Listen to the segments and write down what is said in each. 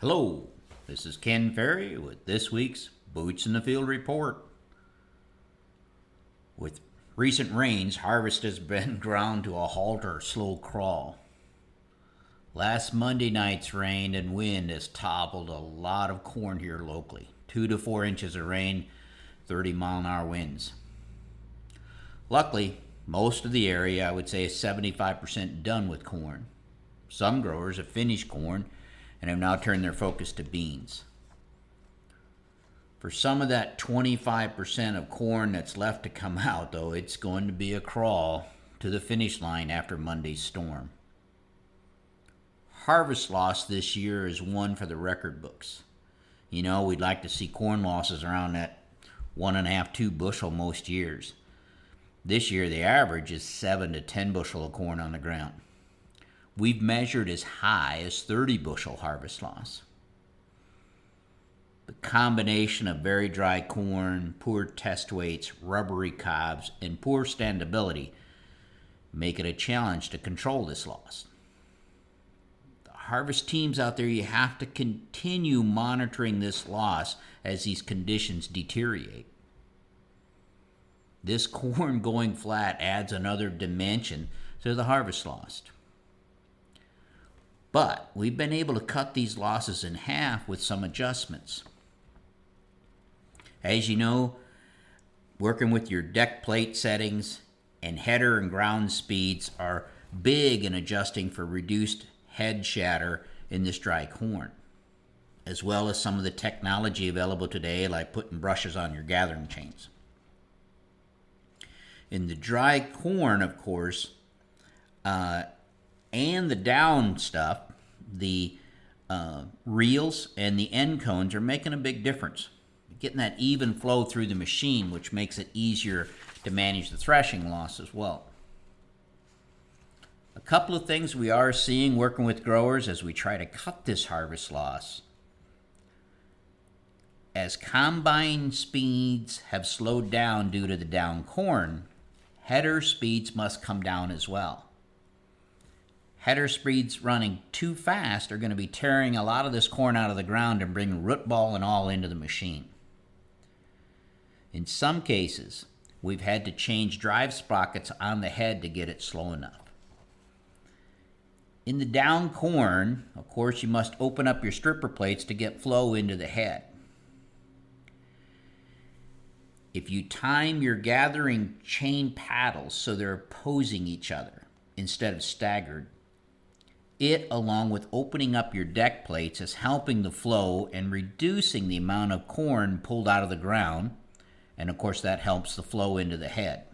Hello, this is Ken Ferrie with this week's Boots in the Field Report. With recent rains, harvest has been ground to a halt or slow crawl. Last Monday night's rain and wind has toppled a lot of corn here locally. 2 to 4 inches of rain, 30-mile-an-hour winds. Luckily, most of the area, I would say, is 75% done with corn. Some growers have finished corn and have now turned their focus to beans. For some of that 25% of corn that's left to come out, though, it's going to be a crawl to the finish line after Monday's storm. Harvest loss this year is one for the record books. You know, we'd like to see corn losses around that 1.5, 2 bushel most years. This year, the average is 7 to 10 bushel of corn on the ground. We've measured as high as 30 bushel harvest loss. The combination of very dry corn, poor test weights, rubbery cobs, and poor standability make it a challenge to control this loss. The harvest teams out there, you have to continue monitoring this loss as these conditions deteriorate. This corn going flat adds another dimension to the harvest loss. But we've been able to cut these losses in half with some adjustments. As you know, working with your deck plate settings and header and ground speeds are big in adjusting for reduced head shatter in this dry corn, as well as some of the technology available today, like putting brushes on your gathering chains. In the dry corn, of course, and the down stuff, the reels and the end cones are making a big difference. Getting that even flow through the machine, which makes it easier to manage the threshing loss as well. A couple of things we are seeing working with growers as we try to cut this harvest loss. As combine speeds have slowed down due to the down corn, header speeds must come down as well. Header speeds running too fast are going to be tearing a lot of this corn out of the ground and bring root ball and all into the machine. In some cases, we've had to change drive sprockets on the head to get it slow enough. In the down corn, of course, you must open up your stripper plates to get flow into the head. If you time your gathering chain paddles so they're opposing each other instead of staggered, it, along with opening up your deck plates, is helping the flow and reducing the amount of corn pulled out of the ground, and of course that helps the flow into the head.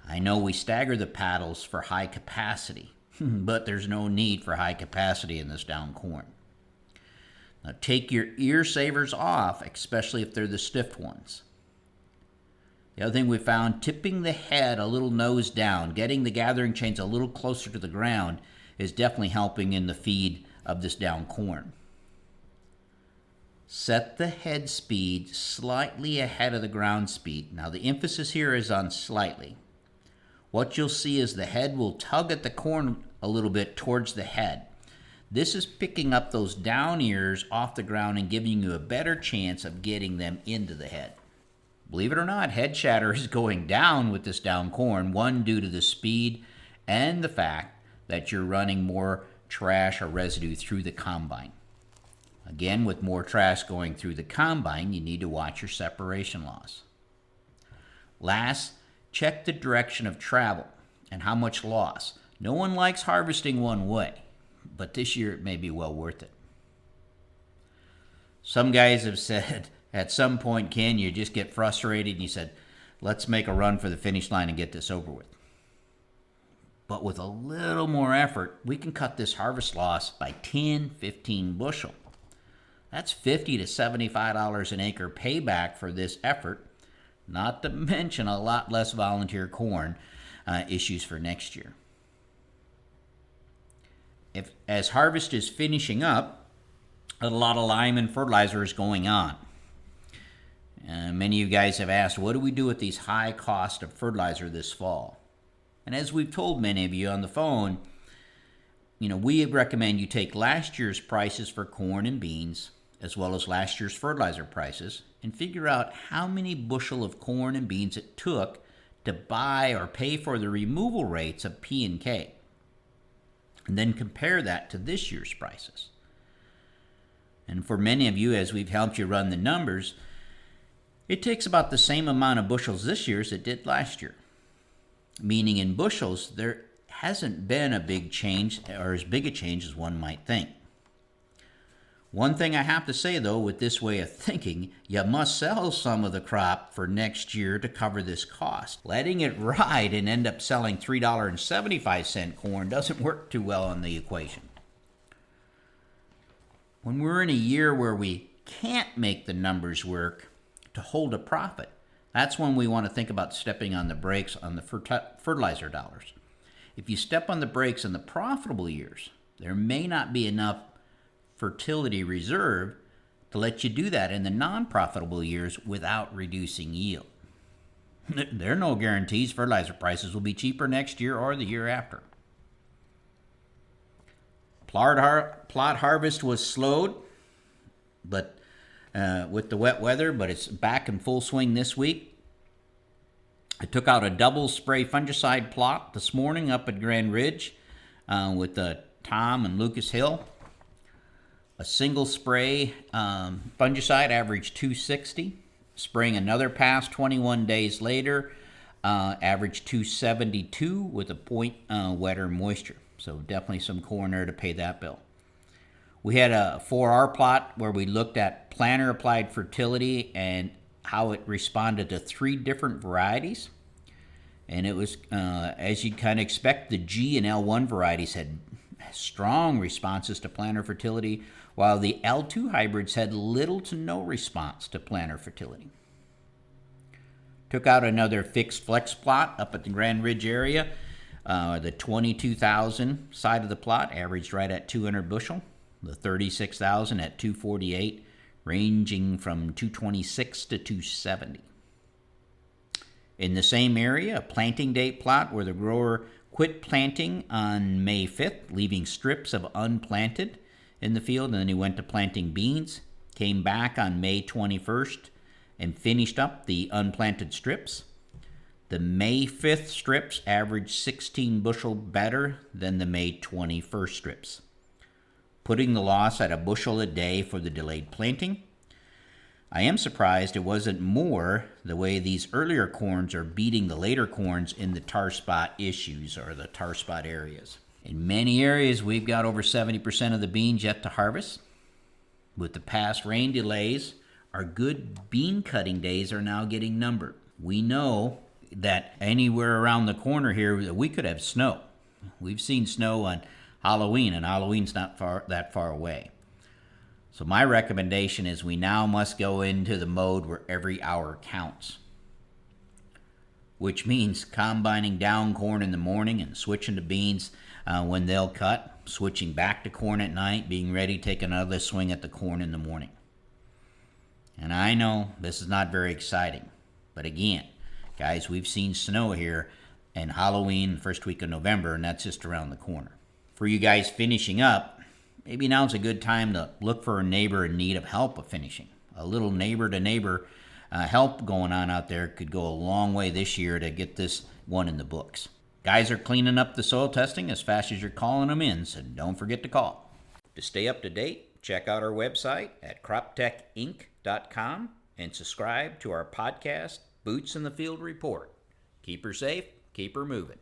I know we stagger the paddles for high capacity, but there's no need for high capacity in this down corn. Now take your ear savers off, especially if they're the stiff ones. The other thing we found, tipping the head a little nose down, getting the gathering chains a little closer to the ground, is definitely helping in the feed of this down corn. Set the head speed slightly ahead of the ground speed. Now the emphasis here is on slightly. What you'll see is the head will tug at the corn a little bit towards the head. This is picking up those down ears off the ground and giving you a better chance of getting them into the head. Believe it or not, head shatter is going down with this down corn, one due to the speed and the fact that you're running more trash or residue through the combine. Again, with more trash going through the combine, you need to watch your separation loss. Last, check the direction of travel and how much loss. No one likes harvesting one way, but this year it may be well worth it. Some guys have said, at some point, Ken, you just get frustrated and you said, let's make a run for the finish line and get this over with. But with a little more effort, we can cut this harvest loss by 10, 15 bushel. That's $50 to $75 an acre payback for this effort, not to mention a lot less volunteer corn issues for next year. As harvest is finishing up, a lot of lime and fertilizer is going on. Many of you guys have asked, what do we do with these high cost of fertilizer this fall? And as we've told many of you on the phone, we recommend you take last year's prices for corn and beans, as well as last year's fertilizer prices, and figure out how many bushel of corn and beans it took to buy or pay for the removal rates of P and K. And then compare that to this year's prices. And for many of you, as we've helped you run the numbers, it takes about the same amount of bushels this year as it did last year. Meaning in bushels, there hasn't been a big change, or as big a change as one might think. One thing I have to say, though, with this way of thinking, you must sell some of the crop for next year to cover this cost. Letting it ride and end up selling $3.75 corn doesn't work too well on the equation. When we're in a year where we can't make the numbers work to hold a profit, that's when we want to think about stepping on the brakes on the fertilizer dollars. If you step on the brakes in the profitable years, there may not be enough fertility reserve to let you do that in the non-profitable years without reducing yield. There are no guarantees fertilizer prices will be cheaper next year or the year after. Plot harvest was slowed, but with the wet weather, but it's back in full swing this week. I took out a double spray fungicide plot this morning up at Grand Ridge with Tom and Lucas Hill. A single spray fungicide averaged 260. Spraying another pass 21 days later averaged 272 with a point wetter moisture. So definitely some corn there to pay that bill. We had a 4R plot where we looked at planter applied fertility and how it responded to 3 different varieties. And it was, as you'd kind of expect, the G and L1 varieties had strong responses to planter fertility, while the L2 hybrids had little to no response to planter fertility. Took out another fixed flex plot up at the Grand Ridge area. The 22,000 side of the plot averaged right at 200 bushel. The 36,000 at 248, ranging from 226 to 270. In the same area, a planting date plot where the grower quit planting on May 5th, leaving strips of unplanted in the field, and then he went to planting beans, came back on May 21st, and finished up the unplanted strips. The May 5th strips averaged 16 bushel better than the May 21st strips, putting the loss at a bushel a day for the delayed planting. I am surprised it wasn't more the way these earlier corns are beating the later corns in the tar spot issues or the tar spot areas. In many areas, we've got over 70% of the beans yet to harvest. With the past rain delays, our good bean cutting days are now getting numbered. We know that anywhere around the corner here, we could have snow. We've seen snow on Halloween, and Halloween's not that far away. So my recommendation is we now must go into the mode where every hour counts, which means combining down corn in the morning and switching to beans when they'll cut, switching back to corn at night, being ready to take another swing at the corn in the morning. And I know this is not very exciting, but again, guys, we've seen snow here and Halloween, first week of November, and that's just around the corner. For you guys finishing up, maybe now's a good time to look for a neighbor in need of help of finishing. A little neighbor-to-neighbor help going on out there could go a long way this year to get this one in the books. Guys are cleaning up the soil testing as fast as you're calling them in, so don't forget to call. To stay up to date, check out our website at croptechinc.com and subscribe to our podcast, Boots in the Field Report. Keep her safe, keep her moving.